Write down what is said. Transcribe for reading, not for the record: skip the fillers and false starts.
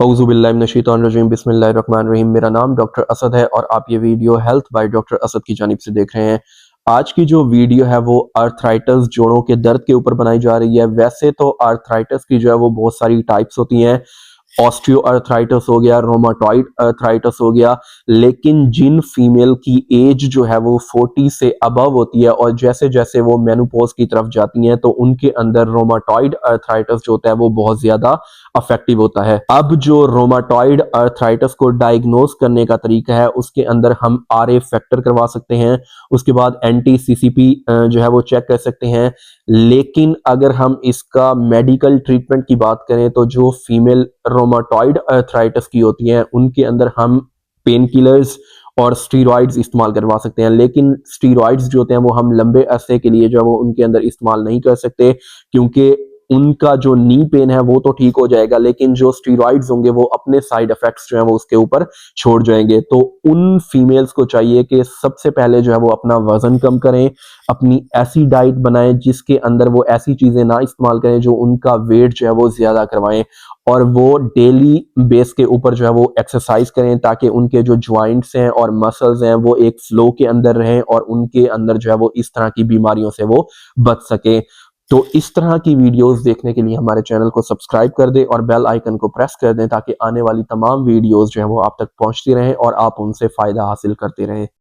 औज़ुबिल्लाहिमिनश्शैतानिर्रजीम बिस्मिल्लाहिर्रहमानिर्रहीम। मेरा नाम डॉक्टर असद है और आप ये video health by doctor Asad की जानिब से देख रहे हैं। आज की जो वीडियो है वो आर्थराइटिस जोड़ों के दर्द के ऊपर बनाई जा रही है। वैसे तो आर्थराइटिस की जो है वो बहुत सारी टाइप्स होती हैं। ऑस्टियो अर्थराइटिस हो गया, रोमाटॉइड अर्थराइटिस हो गया, लेकिन जिन फीमेल की एज जो है वो 40 से अबव होती है और जैसे जैसे वो मेनोपॉज की तरफ जाती हैं तो उनके अंदर रोमाटॉइड अर्थराइटिस जो होता है वो बहुत ज्यादा अफेक्टिव होता है। अब जो रोमाटॉइड अर्थराइटिस को डायग्नोज करने का तरीका है उसके अंदर हम आरए फैक्टर करवा सकते हैं, उसके बाद एंटी सीसीपी जो है वो चेक कर सकते हैं। लेकिन अगर हम इसका मेडिकल ट्रीटमेंट की बात करें तो जो फीमेल रोमाटॉइड अर्थराइटिस की होती हैं उनके अंदर हम पेन किलर्स और स्टीरॉइड्स इस्तेमाल करवा सकते हैं। लेकिन स्टीरॉइड्स जो होते हैं वो हम लंबे अरसे के लिए जो है वो उनके अंदर इस्तेमाल नहीं कर सकते, क्योंकि उनका जो नी पेन है वो तो ठीक हो जाएगा लेकिन जो स्टीरॉइड्स होंगे वो अपने साइड इफेक्ट्स जो है वो उसके ऊपर छोड़ जाएंगे। तो उन फीमेल्स को चाहिए कि सबसे पहले जो है वो अपना वजन कम करें, अपनी ऐसी डाइट बनाएं जिसके अंदर वो ऐसी चीजें ना इस्तेमाल करें जो उनका वेट जो है वो ज्यादा करवाएं, और वो डेली बेस के ऊपर जो है वो एक्सरसाइज करें ताकि उनके जो ज्वाइंट्स हैं और मसल्स हैं वो एक फ्लो के अंदर रहें और उनके अंदर जो है वो इस तरह की बीमारियों से वो बच सके। तो इस तरह की वीडियोस देखने के लिए हमारे चैनल को सब्सक्राइब कर दें और बेल आइकन को प्रेस कर दें ताकि आने वाली तमाम वीडियोस जो है वो आप तक पहुंचती रहें और आप उनसे फायदा हासिल करते रहें।